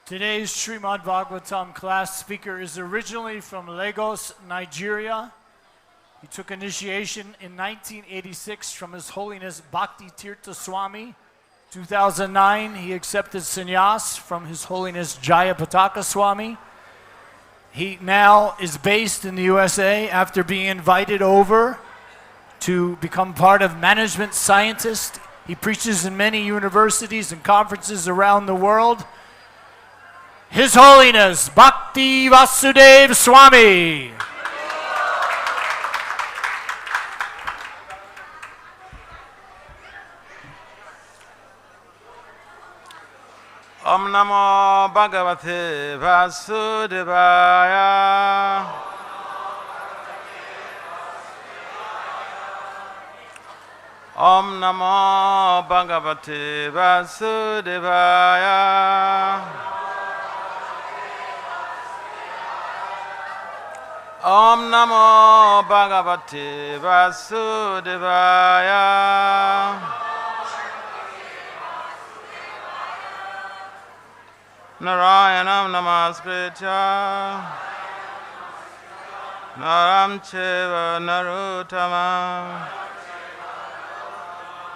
Today's Srimad Bhagavatam class speaker is originally from Lagos, Nigeria. He took initiation in 1986 from His Holiness Bhakti Vasudeva Swami. 2009, he accepted sannyas from His Holiness Jayapataka Swami. He now is based in the USA after being invited over to become part of management scientists. He preaches in many universities and conferences around the world. His Holiness Bhakti Vasudeva Swami. Om Namo Bhagavate Vasudevaya. Om Namo Bhagavate Vasudevaya. Om Namo Bhagavate Vasudevaya. Narayanam Namaskritya Naram Cheva Narutama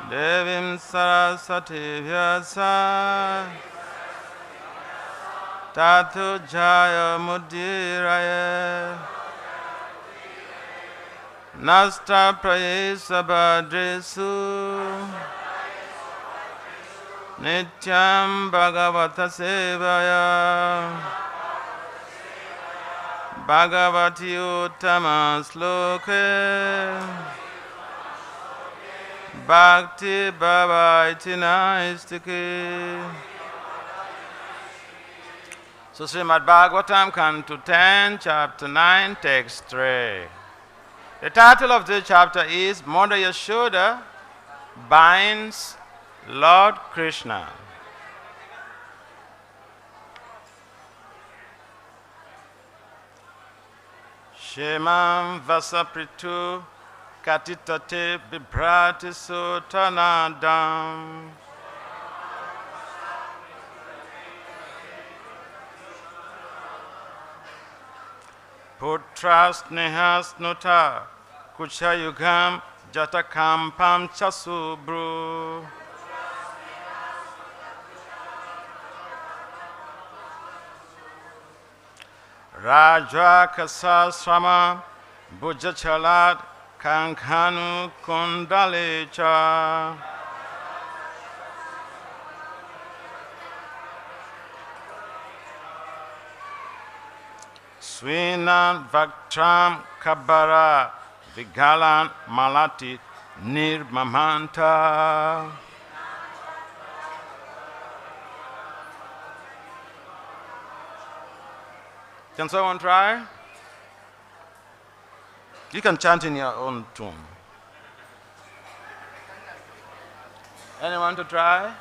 Devim Saraswati Vyasa Tatu Jaya Mudiraya Nasta Prayesa Bhadresu Nityam Bhagavata Sevaya Bhagavati Uttama Sloke Bhakti Bhavaitina Istike. So Srimad Bhagavatam, Canto 10, Chapter 9, Text 3. The title of this chapter is Mother Yashoda Binds Lord Krishna. Shemam Vasapritu Katitate Bibhrati Sotanadam. Putras Nehasnuta Kuchayugam Jatakampam Chasubru. Raja Kasasrama Bujachalat Kankanu Kundalecha. Swinan Vaktram Kabara Vigalan Malati Nirmamanta. Can someone try? You can chant in your own tune. Anyone to try?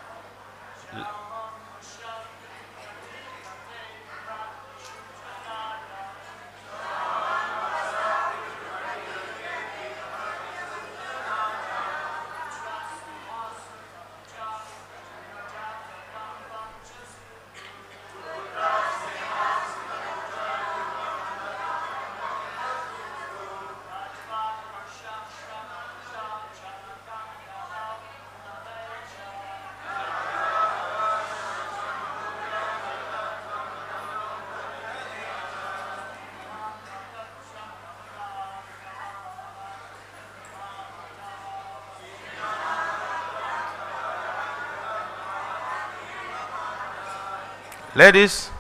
Ladies,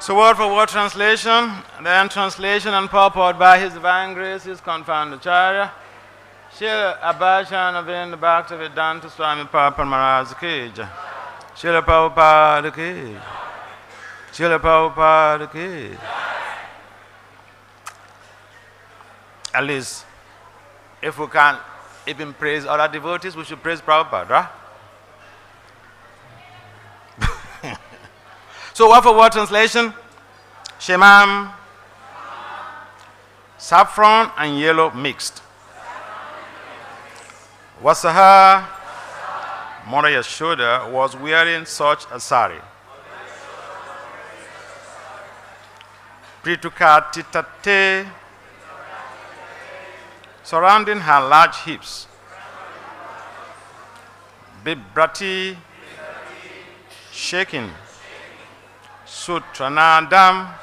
So word for word translation, then translation and purport by His Divine Grace, His confounded Acharya, Srila Abhachan Bhakti Vedanta Swami Papa Maharaj Ki Jai. Srila Prabhupada Ki Jai. Srila Prabhupada Ki Jai. At least, if we can even praise other devotees, we should praise Prabhupada, right? So word for word translation, Shemam, saffron and yellow mixed. Vasaha, Mother Yashoda was wearing such a sari. Pritukatitate, surrounding her large hips. Bibrati, shaking. Sutranadam,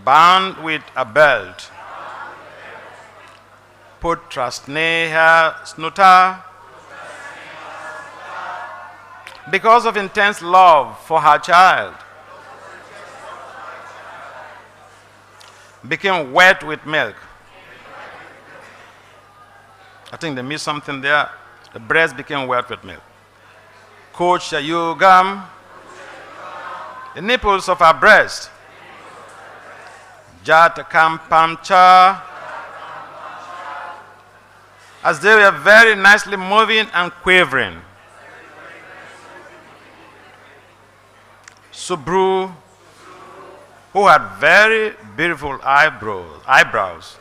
bound with a belt. Putrasneha snuta, because of intense love for her child, became wet with milk. I think they missed something there. The breast became wet with milk. Kochayugam, the nipples of her breast. Jatakampamcha, as they were very nicely moving and quivering. Subru, who had very beautiful eyebrows.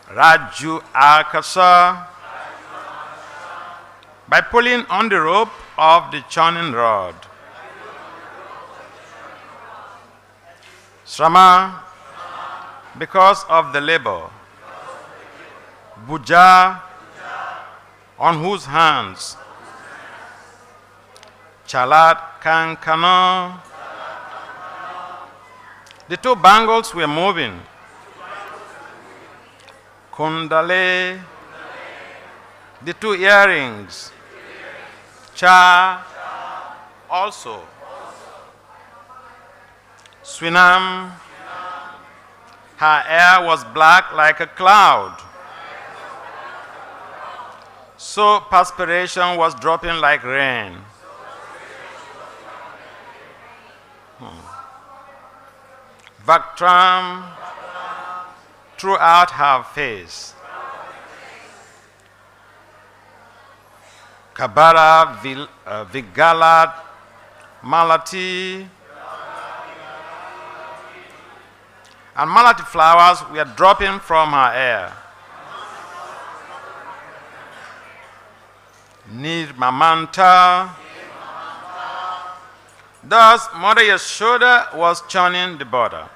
Raju Akasa, by pulling on the rope of the churning rod. Srama, because of the labor. Bhuja, on whose hands. Chalat Kankana, the two bangles were moving. Kundale, the two earrings. Cha, also. Swinam, her hair was black like a cloud. So perspiration was dropping like rain. Vaktram, throughout her face. Kabara Vigalat Malati, and malati flowers were dropping from her hair. Nirmamanta. Thus, Mother Yashoda was churning the butter.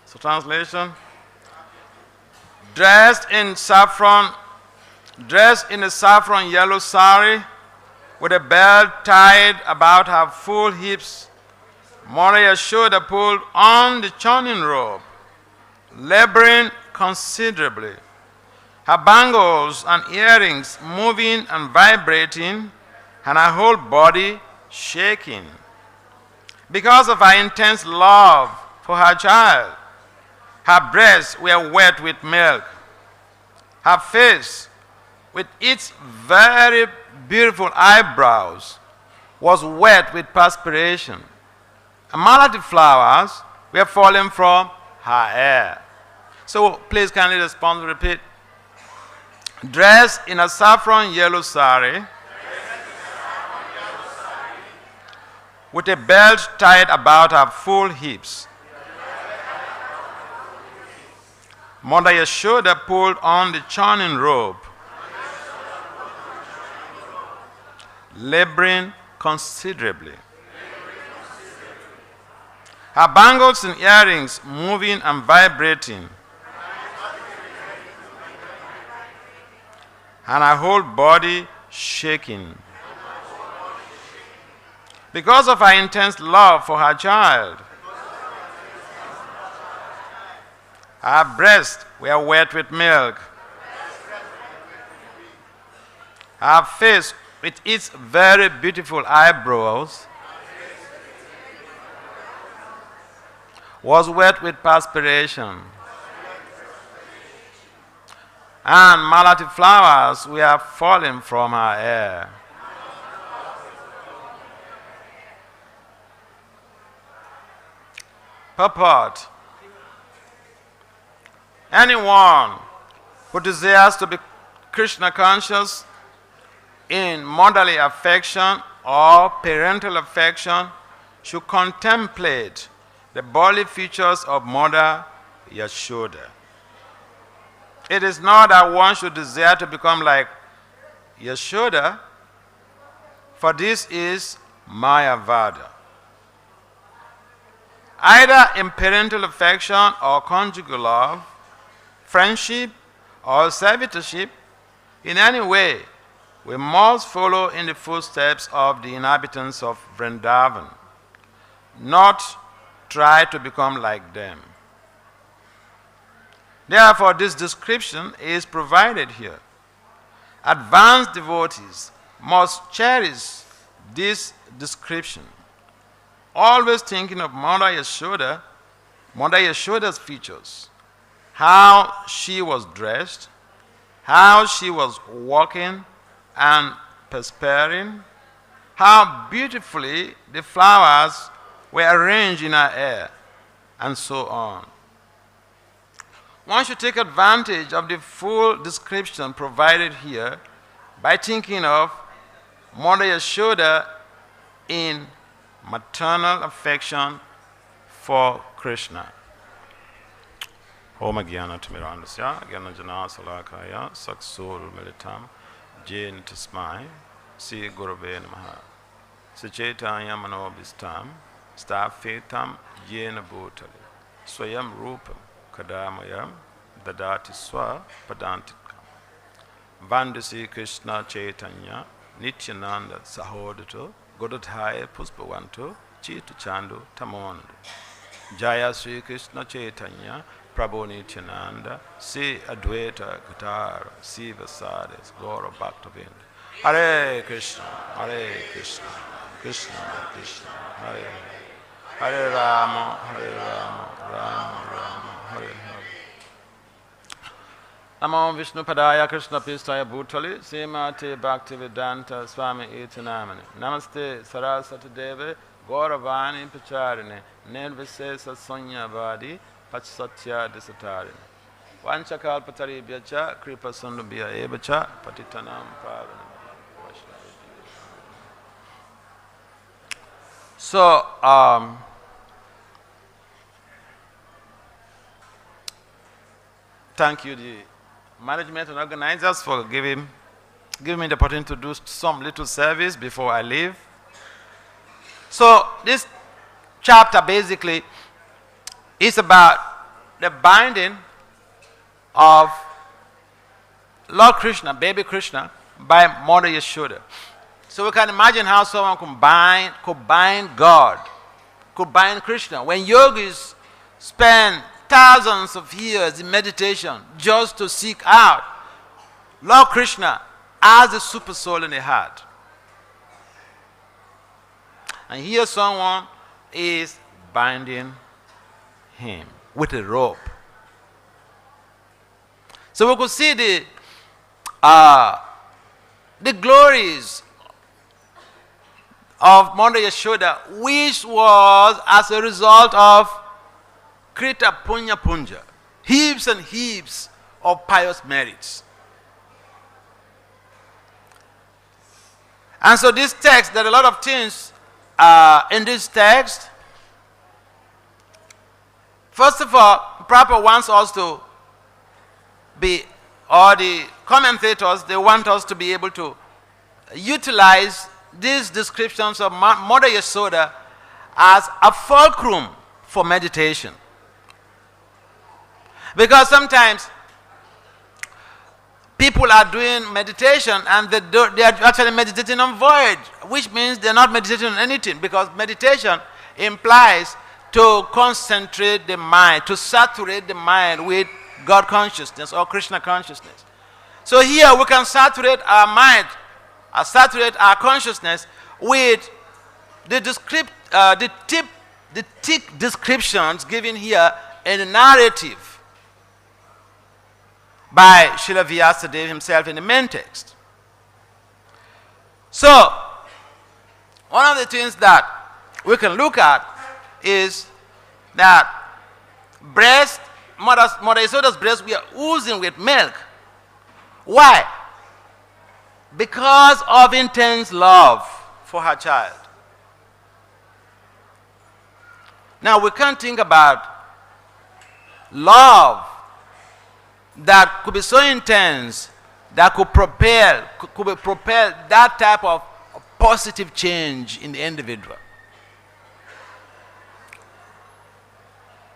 So, translation: dressed in a saffron yellow sari, with a belt tied about her full hips, Mother Yashoda pulled on the churning rope, laboring considerably. Her bangles and earrings moving and vibrating, and her whole body shaking. Because of her intense love for her child, her breasts were wet with milk. Her face, with its very beautiful eyebrows, was wet with perspiration. And malati flowers were falling from her hair. So please kindly respond and repeat. Dressed in a saffron yellow sari, with a belt tied about her full hips, Mother Yashoda pulled on the churning rope, laboring considerably. Her bangles and earrings moving and vibrating, and her whole body shaking. Because of her intense love for her child, her breasts were wet with milk. Her face, with its very beautiful eyebrows, was wet with perspiration, and malati flowers were falling from her hair. Purport: anyone who desires to be Krishna conscious in motherly affection or parental affection should contemplate the bodily features of Mother Yashoda. It is not that one should desire to become like Yashoda, for this is Mayavada. Either in parental affection or conjugal love, friendship or servitorship, in any way, we must follow in the footsteps of the inhabitants of Vrindavan, not try to become like them. Therefore, this description is provided here. Advanced devotees must cherish this description, always thinking of Mother Yashoda's features, how she was dressed, how she was walking and perspiring, how beautifully the flowers were arranged in her hair, and so on. One should take advantage of the full description provided here by thinking of Mother Yashoda in maternal affection for Krishna. Om Jnana Timirandasya Jnana Jana Salakaya Saksur Militam Jain Tasmai Sri Gurave Namaha Sachaitanya Manobhistam Stafetam Jena Bhutali Swayam Rupam Kadamayam Dadati Swa Padantikam Vandasi Krishna Chaitanya Nityananda Sahodato Godadhaya Puspavanto Chitu Chandu Tamondu Jaya Sri Krishna Chaitanya Prabhu Nityananda Sri Advaita Gatara Siva Sadis Gaura Bhaktavinda Hare Krishna Krishna Krishna Hare Hare Rama Rama Hare Hare Namo Vishnu Padaya Krishna Pistaya Bhutali Srimati Bhakti Vedanta Swami Iti Namani Namaste Saraswati Deve Gauravani Pacharini Nirvisesa Sunyavadi Pachsatya Disatarini Vanchakalpatari Byacha Kripa Sundubhya Evacha Patitanam Pavanam. So, thank you, the management and organizers, for giving me the opportunity to do some little service before I leave. So, this chapter basically is about the binding of Lord Krishna, baby Krishna, by Mother Yashoda. So we can imagine how someone could bind God, could bind Krishna. When yogis spend thousands of years in meditation just to seek out Lord Krishna as the super soul in the heart. And here someone is binding him with a rope. So we could see the glories of Mother Yashoda, which was as a result of Krita Punya Punja, heaps and heaps of pious merits. And so this text, there are a lot of things in this text. First of all, Prabhupada wants us to be, or the commentators, they want us to be able to utilize these descriptions of Mother Yashoda as a fulcrum for meditation. Because sometimes people are doing meditation and they are actually meditating on void, which means they are not meditating on anything, because meditation implies to concentrate the mind, to saturate the mind with God consciousness or Krishna consciousness. So here we can saturate our mind saturate our consciousness with the thick descriptions given here in the narrative by Srila Vyasadeva himself in the main text. So, one of the things that we can look at is that Mother Yasoda's breast were oozing with milk. Why? Because of intense love for her child. Now we can't think about love that could be so intense that could propel that type of positive change in the individual.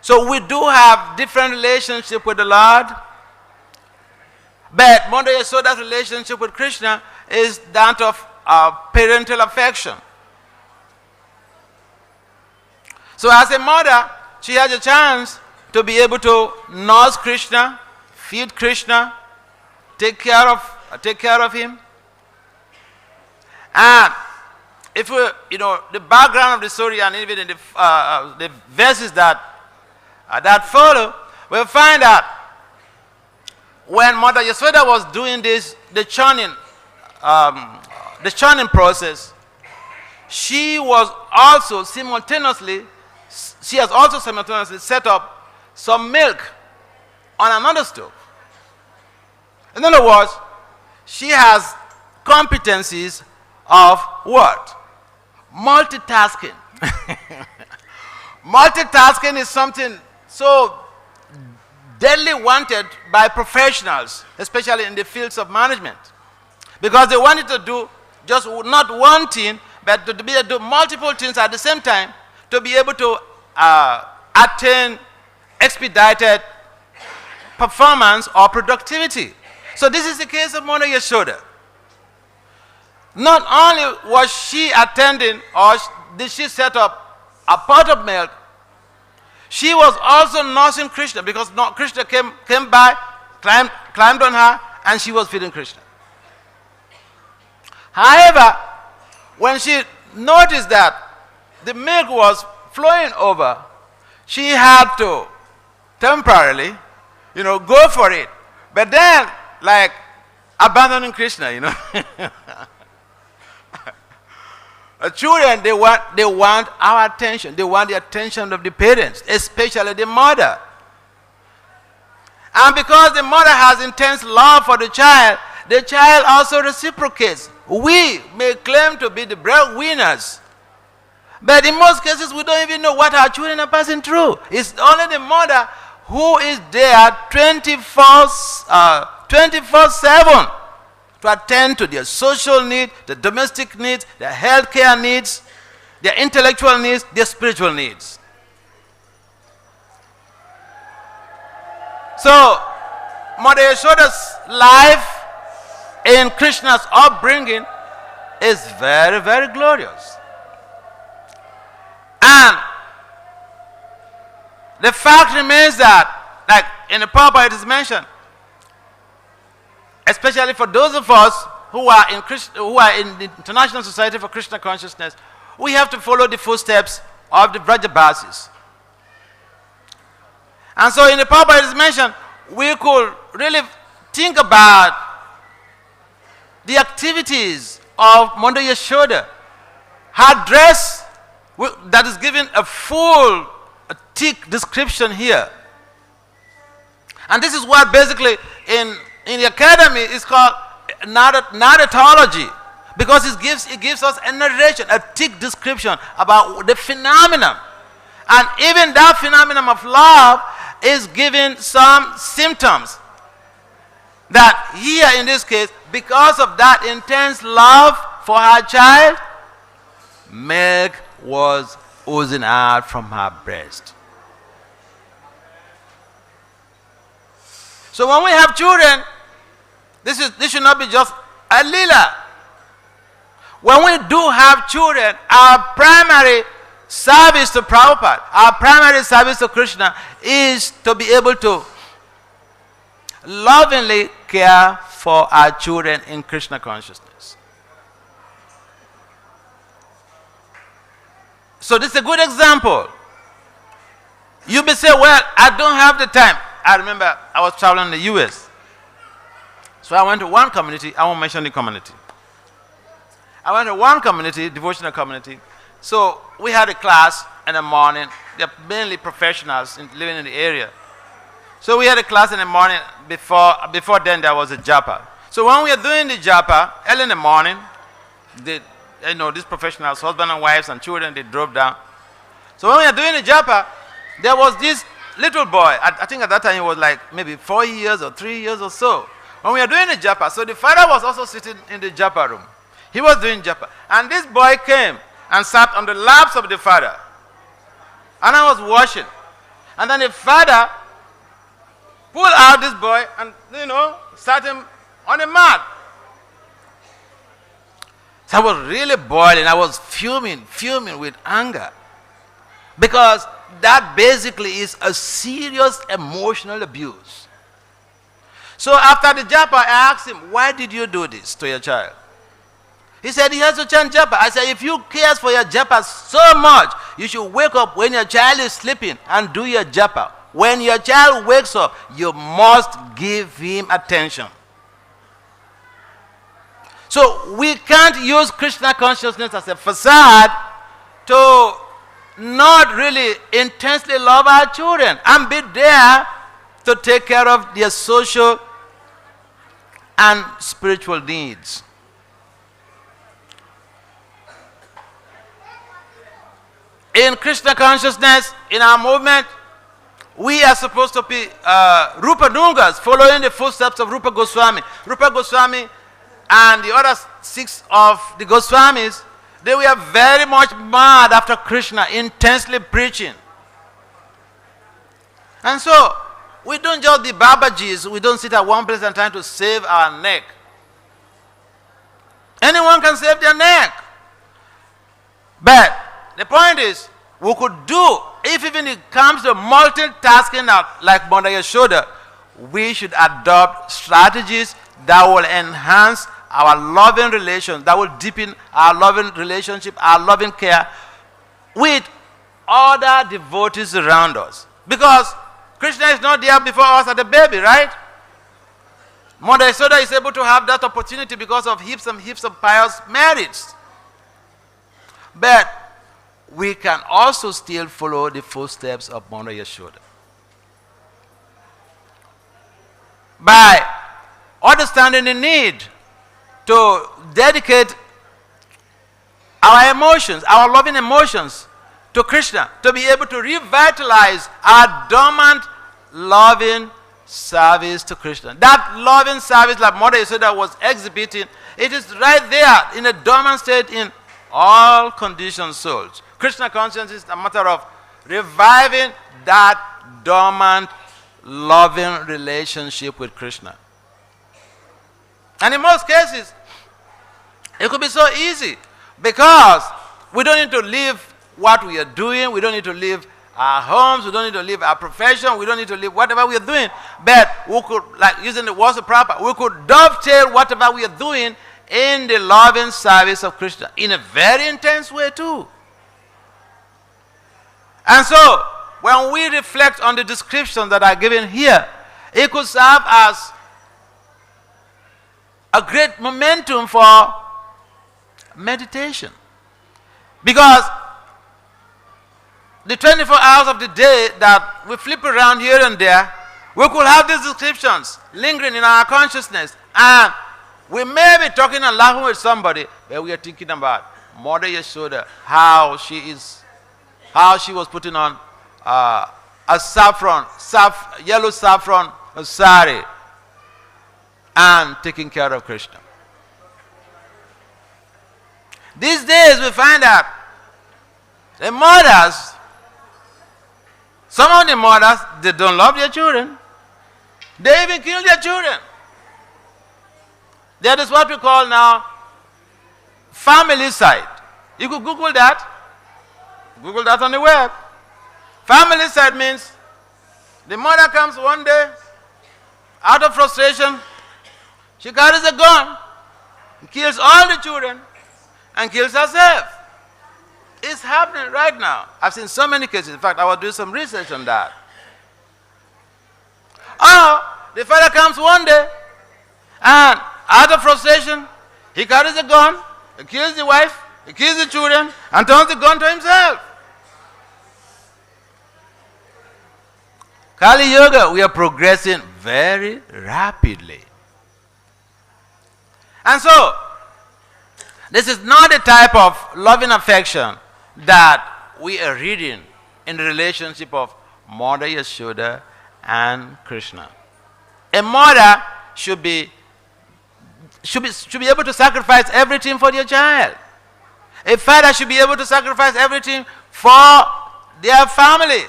So we do have different relationship with the Lord, but Mother Yasoda's relationship with Krishna is that of parental affection. So as a mother, she has a chance to be able to nurse Krishna, feed Krishna, take care of him. And if we, the background of the story and even in the verses that follow, we'll find that when Mother Yasoda was doing the churning process, she has also simultaneously set up some milk on another stove. In other words, she has competencies of what? Multitasking. Multitasking is something so deadly wanted by professionals, especially in the fields of management, because they wanted to do just not one thing, but to be able to do multiple things at the same time to be able to attain expedited performance or productivity. So this is the case of Mother Yasoda. Not only was she attending or did she set up a pot of milk, she was also nursing Krishna, because Krishna came by, climbed on her, and she was feeding Krishna. However, when she noticed that the milk was flowing over, she had to temporarily, go for it. But then, like abandoning Krishna, Children, they want our attention. They want the attention of the parents, especially the mother. And because the mother has intense love for the child also reciprocates. We may claim to be the breadwinners, but in most cases we don't even know what our children are passing through. It's only the mother who is there 24/7 to attend to their social needs, their domestic needs, their healthcare needs, their intellectual needs, their spiritual needs. So, Mother Yasoda's life in Krishna's upbringing is very, very glorious. And the fact remains that, like in the Prabhupada it is mentioned, especially for those of us who are in the International Society for Krishna Consciousness, we have to follow the footsteps of the Vrajabasis. And so in the Prabhupada it is mentioned, we could really think about the activities of Mother Yasoda. Her dress, that is given a thick description here. And this is what basically in the academy is called narratology, because it gives us a narration, a thick description about the phenomenon. And even that phenomenon of love is given some symptoms. That here in this case, because of that intense love for her child, milk was oozing out from her breast. So when we have children, this should not be just a lila. When we do have children, our primary service to Prabhupada, our primary service to Krishna is to be able to lovingly care for our children in Krishna consciousness. So this is a good example. You may say, well, I don't have the time. I remember I was traveling in the U.S. So I went to one community. I won't mention the community. I went to one community, devotional community. So we had a class in the morning. They're mainly professionals living in the area. So we had a class in the morning. Before then, there was a japa. So when we were doing the japa, early in the morning, these professionals, husband and wives and children, they drove down. So when we were doing the japa, there was this little boy. I think at that time he was like maybe 4 years or 3 years or so. When we were doing the japa, so the father was also sitting in the japa room. He was doing japa. And this boy came and sat on the laps of the father. And I was watching. And then the father pulled out this boy and, sat him on the mat. So I was really boiling. I was fuming with anger. Because that basically is a serious emotional abuse. So after the japa, I asked him, why did you do this to your child? He said he has to chant japa. I said, if you care for your japa so much, you should wake up when your child is sleeping and do your japa. When your child wakes up, you must give him attention. So we can't use Krishna consciousness as a facade to not really intensely love our children and be there to take care of their social and spiritual needs. In Krishna consciousness, in our movement, we are supposed to be Rupa Nungas, following the footsteps of Rupa Goswami. Rupa Goswami and the other 6 of the Goswamis, they were very much mad after Krishna, intensely preaching. And so, we don't just be Babajis, we don't sit at one place and trying to save our neck. Anyone can save their neck. But the point is, we could do, if even it comes to multitasking like Mother Yashoda, we should adopt strategies that will enhance our loving relations, that will deepen our loving relationship, our loving care with other devotees around us. Because Krishna is not there before us as a baby, right? Mother Yashoda is able to have that opportunity because of heaps and heaps of pious merits. But we can also still follow the footsteps of Mother Yashoda by understanding the need to dedicate our emotions, our loving emotions to Krishna, to be able to revitalize our dormant loving service to Krishna. That loving service like Mother Yashoda was exhibiting, it is right there in a dormant state in all conditioned souls. Krishna consciousness is a matter of reviving that dormant, loving relationship with Krishna. And in most cases, it could be so easy because we don't need to leave what we are doing, we don't need to leave our homes, we don't need to leave our profession, we don't need to leave whatever we are doing. But we could, like using the words proper, we could dovetail whatever we are doing in the loving service of Krishna in a very intense way too. And so, when we reflect on the descriptions that are given here, it could serve as a great momentum for meditation. Because the 24 hours of the day that we flip around here and there, we could have these descriptions lingering in our consciousness. And we may be talking and laughing with somebody, but we are thinking about Mother Yashoda, how she was putting on a yellow saffron sari and taking care of Krishna. These days we find that the mothers, some of the mothers, they don't love their children. They even kill their children. That is what we call now familicide. You could Google that. Google that on the web. Familicide means the mother comes one day, out of frustration, she carries a gun, kills all the children, and kills herself. It's happening right now. I've seen so many cases. In fact, I was doing some research on that. Oh, the father comes one day, and out of frustration, he carries a gun, he kills the wife, he kills the children, and turns the gun to himself. Kali Yuga, we are progressing very rapidly. And so, this is not the type of loving affection that we are reading in the relationship of Mother Yashoda and Krishna. A mother should be able to sacrifice everything for their child. A father should be able to sacrifice everything for their family.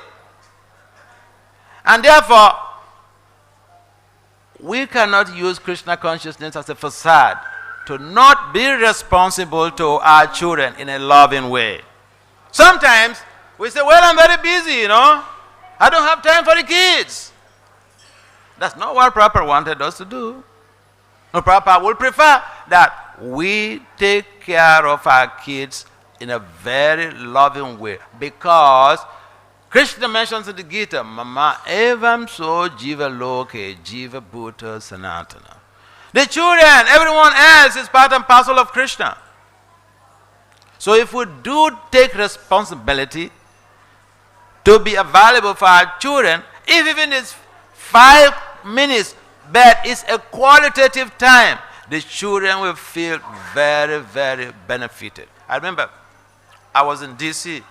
And therefore, we cannot use Krishna consciousness as a facade to not be responsible to our children in a loving way. Sometimes we say, well, I'm very busy, I don't have time for the kids. That's not what Prabhupada wanted us to do. No, Prabhupada would prefer that we take care of our kids in a very loving way, because Krishna mentions in the Gita, Mama evam so jiva loke jiva bhuta sanatana. The children, everyone else is part and parcel of Krishna. So if we do take responsibility to be available for our children, if even it's 5 minutes, but it's a qualitative time, the children will feel very, very benefited. I remember I was in DC.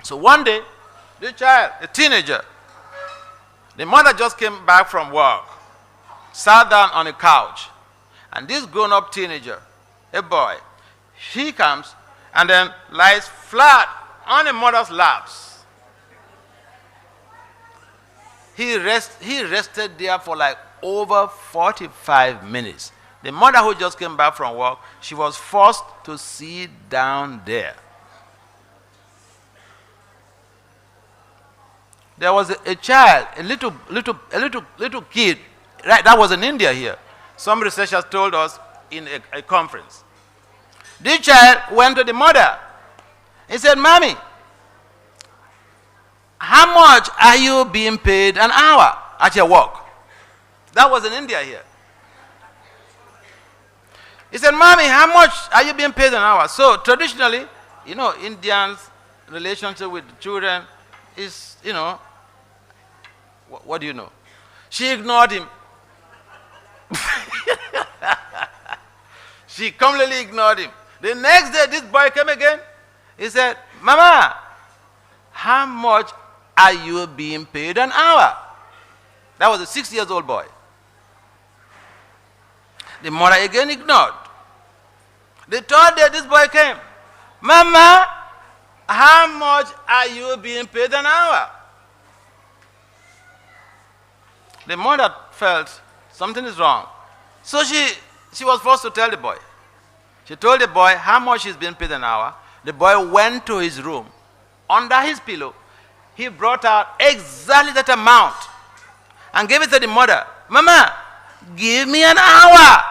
So one day, the child, a teenager, the mother just came back from work, sat down on a couch, and this grown-up teenager, a boy, he comes and then lies flat on the mother's laps. He rested there for like over 45 minutes. The mother who just came back from work, she was forced to sit down there. There was a child, a little kid, right? That was in India here. Some researchers told us in a conference. This child went to the mother. He said, Mommy, how much are you being paid an hour at your work? That was in India here. He said, Mommy, how much are you being paid an hour? So traditionally, Indians' relationship with children is, what do you know? She ignored him. She completely ignored him. The next day, this boy came again. He said, Mama, how much are you being paid an hour? That was a 6-year-old boy. The mother again ignored. The third day, this boy came. Mama, how much are you being paid an hour? The mother felt something is wrong. So she was forced to tell the boy. She told the boy how much he's being paid an hour. The boy went to his room. Under his pillow, he brought out exactly that amount and gave it to the mother. Mama, give me an hour.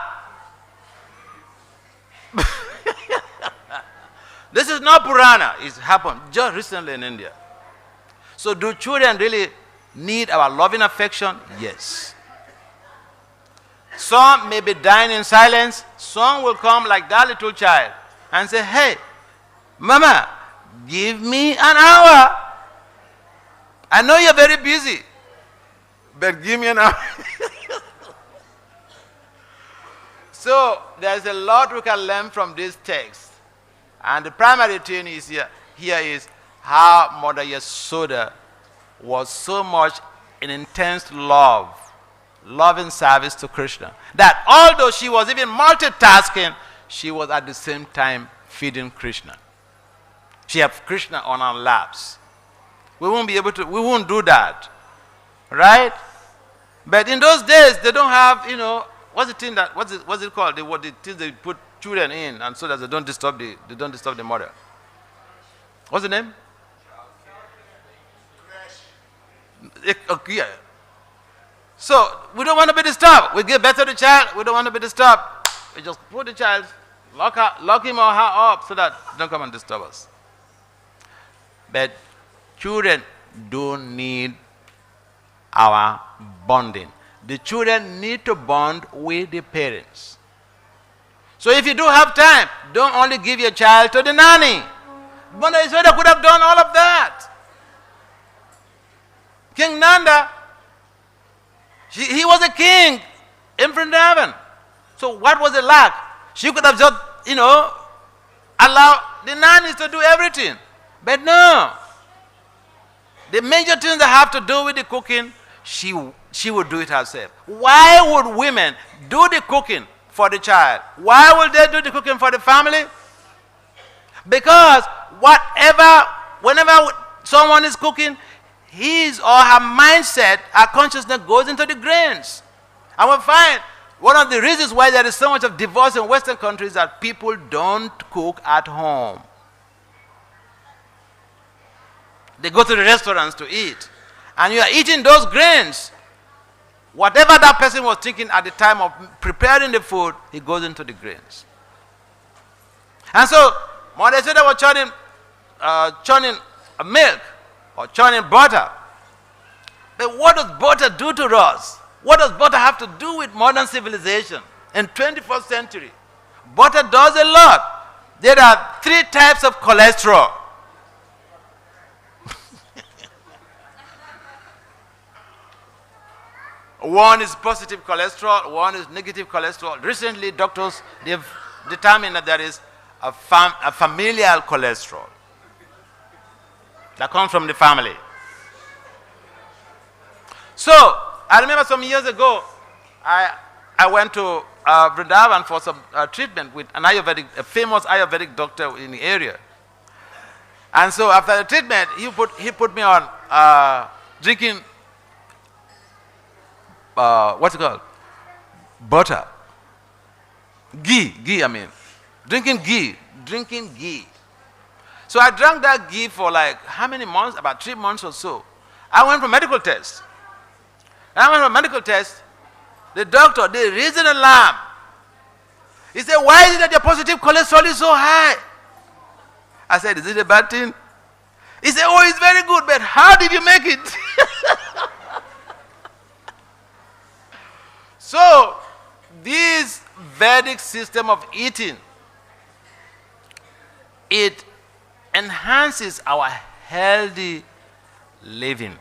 This is not Purana. It happened just recently in India. So do children really need our loving affection? Yes. Some may be dying in silence. Some will come like that little child and say, hey, Mama, give me an hour. I know you're very busy, but give me an hour. So there's a lot we can learn from this text. And the primary thing is here is how Mother Yashoda was so much in intense love and service to Krishna, that although she was even multitasking, she was at the same time feeding Krishna. She had Krishna on her laps. We won't do that, right? But in those days, they don't have, what's it called? The thing they put children in, and so that they don't disturb the mother. What's the name? Yeah. So we don't want to be disturbed. We give birth to the child. We don't want to be disturbed. We just put the child, lock him or her up so that they don't come and disturb us. But children don't need our bonding. The children need to bond with the parents. So if you do have time, don't only give your child to the nanny. Mother Yashoda could have done all of that. King Nanda, he was a king in Vrindavan. So what was the lack? She could have just, allow the nannies to do everything. But no. The major things that have to do with the cooking, she would do it herself. Why would women do the cooking for the child? Why would they do the cooking for the family? Because whenever someone is cooking, his or her mindset, her consciousness goes into the grains. And we find one of the reasons why there is so much of divorce in Western countries is that people don't cook at home. They go to the restaurants to eat. And you are eating those grains. Whatever that person was thinking at the time of preparing the food, he goes into the grains. And so, Mother Yashoda was churning milk or churning butter. But what does butter do to us? What does butter have to do with modern civilization in 21st century? Butter does a lot. There are 3 types of cholesterol. One is positive cholesterol, one is negative cholesterol. Recently, doctors, they've determined that there is a familial cholesterol that comes from the family. So, I remember some years ago, I went to Vrindavan for some treatment with a famous Ayurvedic doctor in the area. And so after the treatment, he put me on drinking, what's it called? Butter. Ghee, I mean. Drinking ghee. So I drank that ghee for like how many months? About 3 months or so. I went for medical test. The doctor, they raised an alarm. He said, why is it that your positive cholesterol is so high? I said, is it a bad thing? He said, oh, it's very good, but how did you make it? So, this Vedic system of eating, it enhances our healthy living.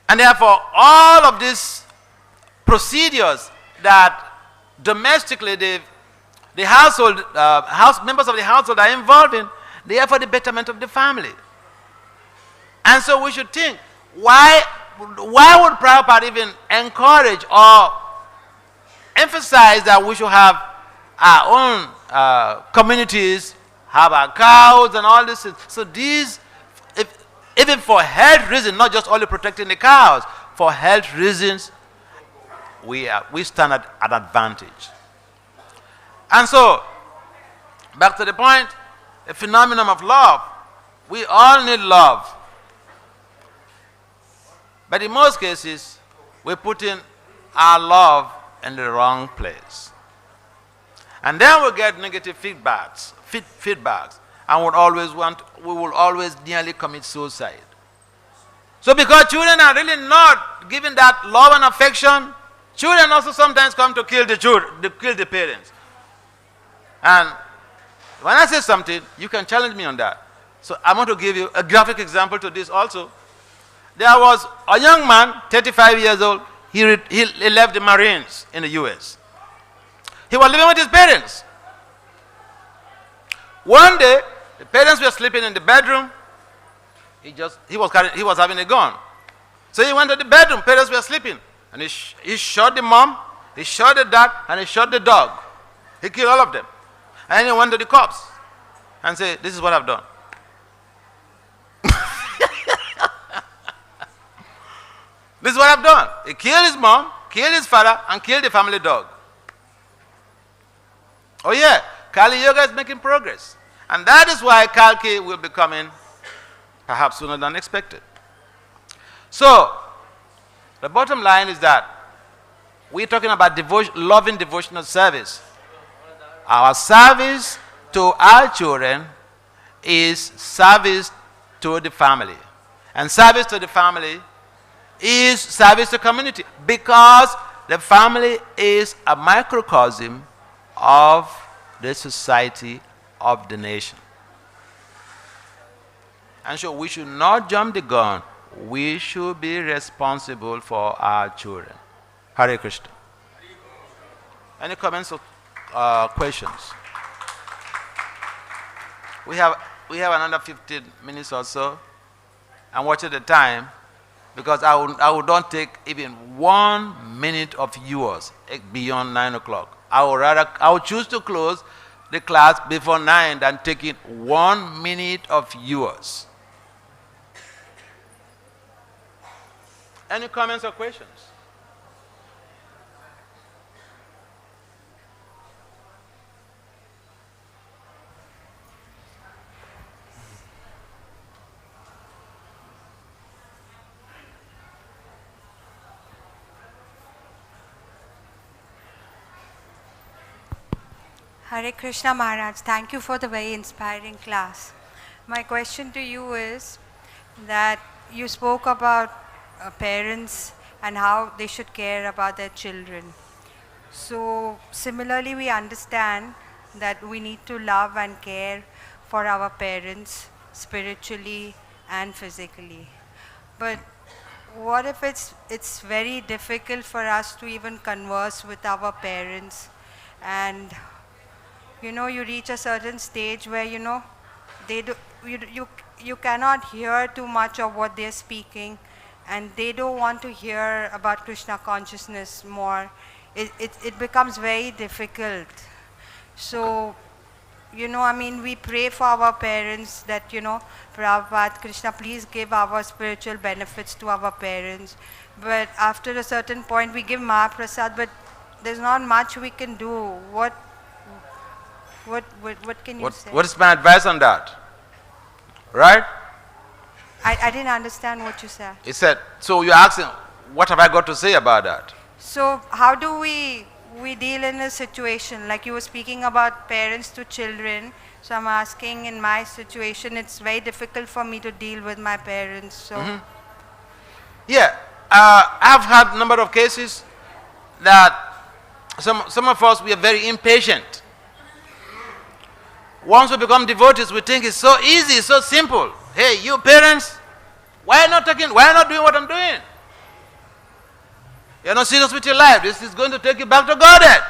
And therefore, all of these procedures that domestically the household, members of the household are involved in, they are for the betterment of the family. And so we should think, why would Prabhupada even encourage or emphasize that we should have our own communities, have our cows and all this? So these, even for health reasons, not just only protecting the cows, for health reasons, we stand at advantage. And so, back to the point, the phenomenon of love. We all need love. But in most cases, we put in our love in the wrong place. And then we get negative feedbacks, and we will always nearly commit suicide. So because children are really not given that love and affection, children also sometimes come to kill the parents. And when I say something, you can challenge me on that. So I want to give you a graphic example to this also. There was a young man, 35 years old, he left the Marines in the US. He was living with his parents. One day, the parents were sleeping in the bedroom. He was having a gun. So he went to the bedroom, parents were sleeping. And he shot the mom, he shot the dad, and he shot the dog. He killed all of them. And he went to the cops and said, this is what I've done. This is what I've done. He killed his mom, killed his father, and killed the family dog. Oh yeah, Kali Yoga is making progress. And that is why Kalki will be coming perhaps sooner than expected. So, the bottom line is that we're talking about loving devotional service. Our service to our children is service to the family. And service to the family is service to community, because the family is a microcosm of the society of the nation. And so we should not jump the gun. We should be responsible for our children. Hare Krishna. Any comments or questions? We have another 15 minutes or so. And watch at the time, because I would not take even 1 minute of yours beyond 9 o'clock. I would choose to close the class before 9 than taking 1 minute of yours. Any comments or questions? Hare Krishna Maharaj, thank you for the very inspiring class. My question to you is that you spoke about parents and how they should care about their children. So similarly, we understand that we need to love and care for our parents spiritually and physically. But what if it's very difficult for us to even converse with our parents, and you reach a certain stage where you cannot hear too much of what they're speaking, and they don't want to hear about Krishna consciousness more. It becomes very difficult. So we pray for our parents that Prabhupada, Krishna, please give our spiritual benefits to our parents. But after a certain point we give Mahaprasad, but there's not much we can do. What can you say? What is my advice on that? Right? I didn't understand what you said. He said, so you're asking, what have I got to say about that? So how do we deal in a situation? Like you were speaking about parents to children. So I'm asking, in my situation, it's very difficult for me to deal with my parents. So yeah, I've had a number of cases that some of us, we are very impatient. Once we become devotees, we think it's so easy, so simple. Hey, you parents, why not doing what I'm doing? You're not serious with your life. This is going to take you back to Godhead.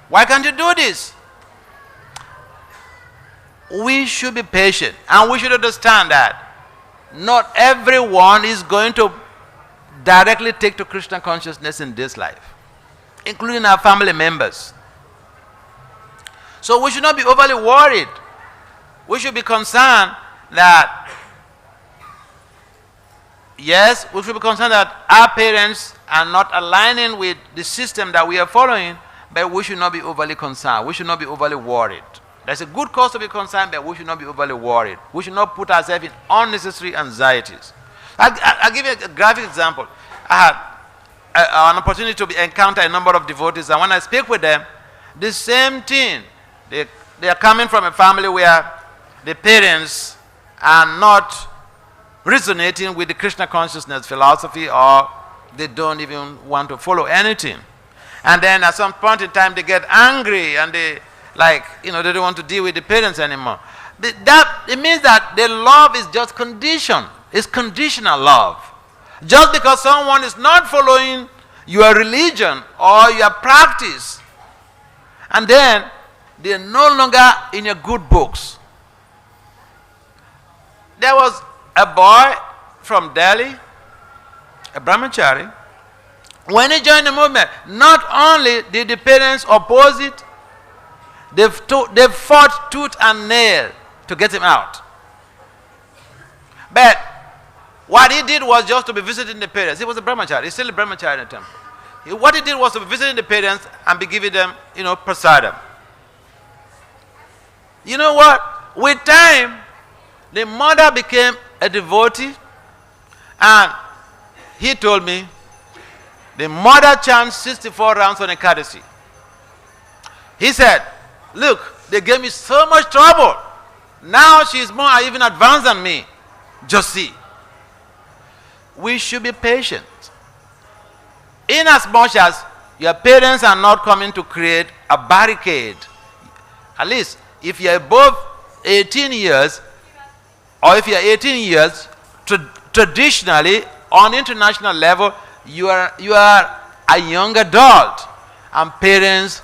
Why can't you do this? We should be patient, and we should understand that not everyone is going to directly take to Krishna consciousness in this life, including our family members. So we should not be overly worried. We should be concerned that, yes, we should be concerned that our parents are not aligning with the system that we are following, but we should not be overly concerned. We should not be overly worried. There's a good cause to be concerned, but we should not be overly worried. We should not put ourselves in unnecessary anxieties. I'll give you a graphic example. I had an opportunity to encounter a number of devotees, and when I speak with them, the same thing. They are coming from a family where the parents are not resonating with the Krishna consciousness philosophy, or they don't even want to follow anything. And then at some point in time they get angry and they don't want to deal with the parents anymore. It means that the love is just conditioned. It's conditional love. Just because someone is not following your religion or your practice, and then they are no longer in your good books. There was a boy from Delhi, a brahmachari. When he joined the movement, not only did the parents oppose it, they fought tooth and nail to get him out. But what he did was just to be visiting the parents. He was a brahmachari. He's still a brahmachari in the temple. What he did was to be visiting the parents and be giving them, prasadam. You know what? With time, the mother became a devotee, and he told me the mother chants 64 rounds on Ekadasi. He said, look, they gave me so much trouble. Now she's more even advanced than me. Just see. We should be patient. In as much as your parents are not coming to create a barricade, at least if you're above 18 years, or if you're 18 years, traditionally, on international level, you are a young adult, and parents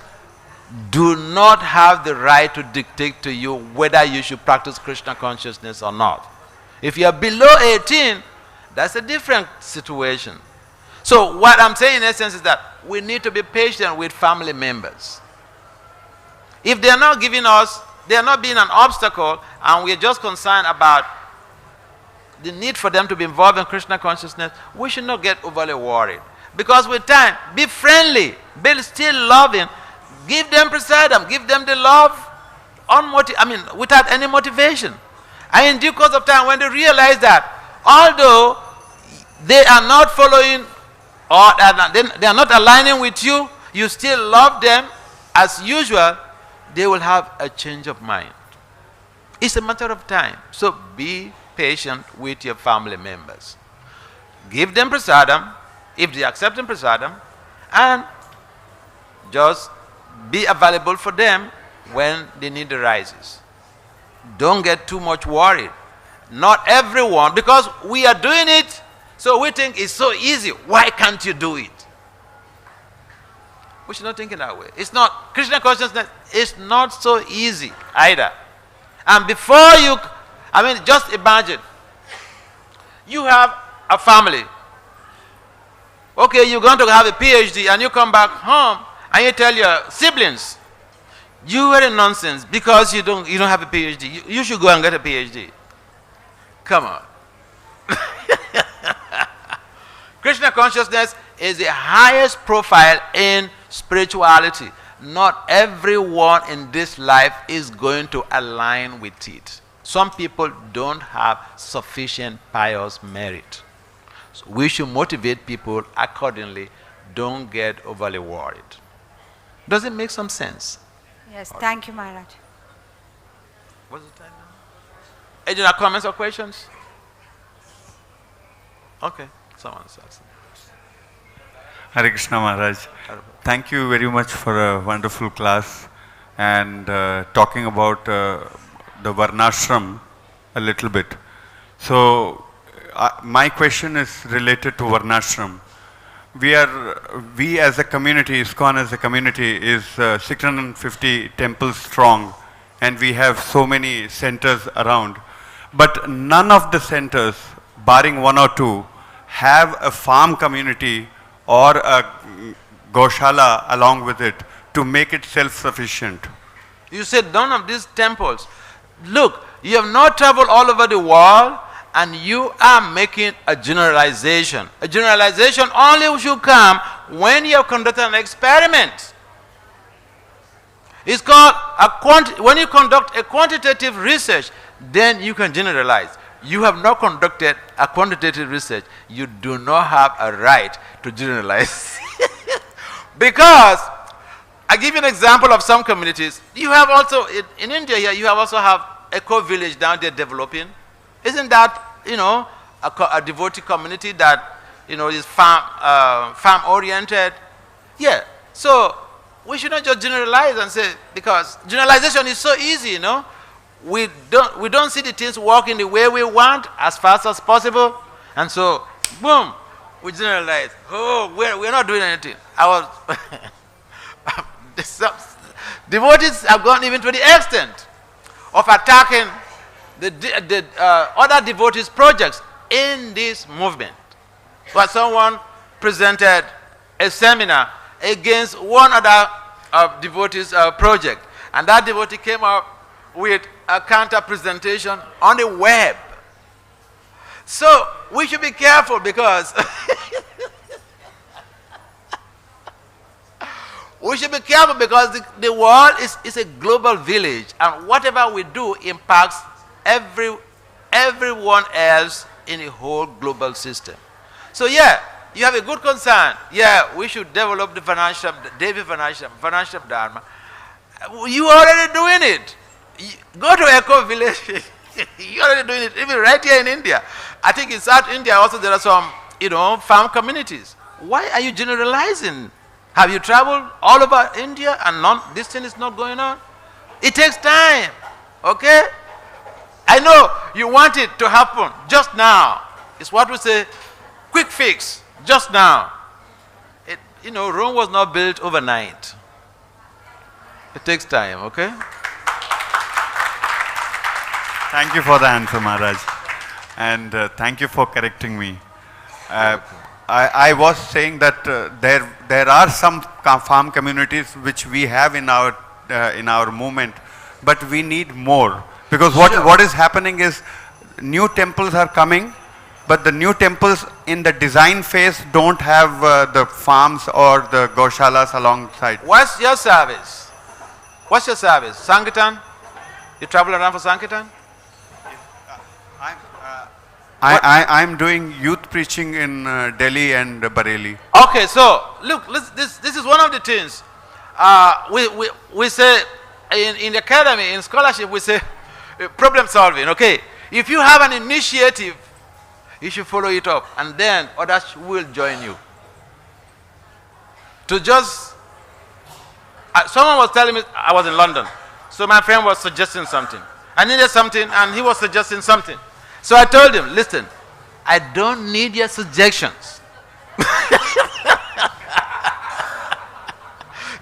do not have the right to dictate to you whether you should practice Krishna consciousness or not. If you are below 18, that's a different situation. So what I'm saying in essence is that we need to be patient with family members. If they are not giving us, they are not being an obstacle, and we are just concerned about the need for them to be involved in Krishna consciousness, we should not get overly worried. Because with time, be friendly, be still loving, give them prasadam, give them the love, without any motivation. And in due course of time, when they realize that, although they are not following or they are not aligning with you, you still love them as usual, they will have a change of mind. It's a matter of time. So be patient with your family members. Give them prasadam, if they accept prasadam, and just be available for them when the need arises. Don't get too much worried. Not everyone, because we are doing it, so we think it's so easy. Why can't you do it? We should not think in that way. It's not, Krishna consciousness is not so easy either. And before you, just imagine, you have a family. Okay, you're going to have a PhD, and you come back home and you tell your siblings, you are a nonsense because you don't have a PhD. You should go and get a PhD. Come on. Krishna consciousness is the highest profile in spirituality. Not everyone in this life is going to align with it. Some people don't have sufficient pious merit. So we should motivate people accordingly. Don't get overly worried. Does it make some sense? Yes, thank you, Maharaj. What's the time now? Any comments or questions? Okay, someone's asking. Hare Krishna Maharaj. Thank you very much for a wonderful class and talking about the Varnashram a little bit. So my question is related to Varnashram. We as a community, ISKCON as a community is 650 temples strong, and we have so many centers around. But none of the centers, barring one or two, have a farm community or a Goshala along with it to make it self-sufficient. You said none of these temples. Look, you have not traveled all over the world, and you are making a generalization. A generalization only should come when you have conducted an experiment. It's called when you conduct a quantitative research, then you can generalize. You have not conducted a quantitative research. You do not have a right to generalize. Because, I give you an example of some communities. You have also, in India here, you have also have eco-village down there developing. Isn't that, a devotee community that, is farm-oriented? Yeah. So, we should not just generalize and say, because generalization is so easy, We don't see the things working the way we want as fast as possible. And so, boom, we generalize. Oh, we're not doing anything. Devotees have gone even to the extent of attacking the other devotees' projects in this movement. But someone presented a seminar against one other devotees' project, and that devotee came up with a counter presentation on the web. So we should be careful, because the world is a global village, and whatever we do impacts everyone else in the whole global system. So yeah, you have a good concern. Yeah, we should develop the Devi Vanashram Dharma. You are already doing it. Go to Echo Village. You're already doing it, even right here in India. I think in South India also there are some, farm communities. Why are you generalizing? Have you traveled all over India and this thing is not going on? It takes time, okay? I know you want it to happen just now. It's what we say, quick fix, just now. Rome was not built overnight. It takes time, okay? Thank you for the answer, Maharaj. And thank you for correcting me. I was saying that there are some farm communities which we have in our movement, but we need more. Because what is happening is new temples are coming, but the new temples in the design phase don't have the farms or the goshalas alongside. What's your service? What's your service? Sankirtan? You travel around for Sankirtan? I'm doing youth preaching in Delhi and Bareilly. Okay, so look, this is one of the things we say in the academy, in scholarship, we say problem solving. Okay, if you have an initiative, you should follow it up, and then others will join you. To just someone was telling me, I was in London, so my friend was suggesting something. I needed something, and he was suggesting something. So I told him, listen, I don't need your suggestions.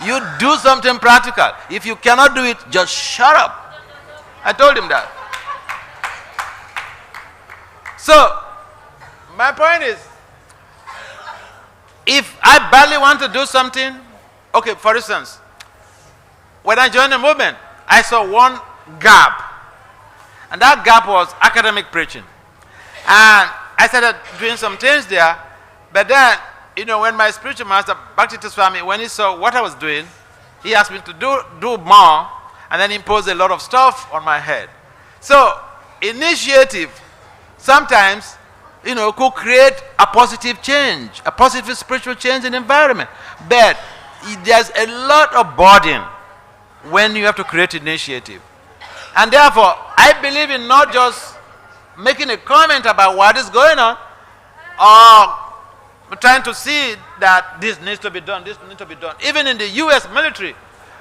You do something practical. If you cannot do it, just shut up. I told him that. So, my point is, if I badly want to do something, okay, for instance, when I joined the movement, I saw one gap. And that gap was academic preaching. And I started doing some things there. But then, when my spiritual master, Bhakti Vasudeva Swami, when he saw what I was doing, he asked me to do more, and then imposed a lot of stuff on my head. So, initiative sometimes, could create a positive change, a positive spiritual change in the environment. But there's a lot of burden when you have to create initiative. And therefore, I believe in not just making a comment about what is going on, or trying to see that this needs to be done, this needs to be done. Even in the US military,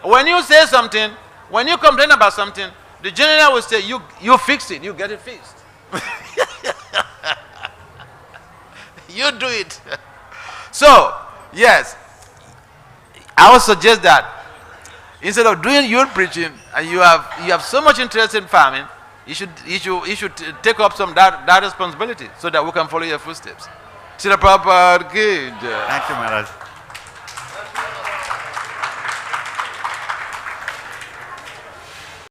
when you say something, when you complain about something, the general will say, you fix it, you get it fixed. You do it. So, yes, I would suggest that instead of doing your preaching, and you have so much interest in farming, you should take up some that responsibility so that we can follow your footsteps. Srila Prabhupada ki jai. Thank you, Maharaj.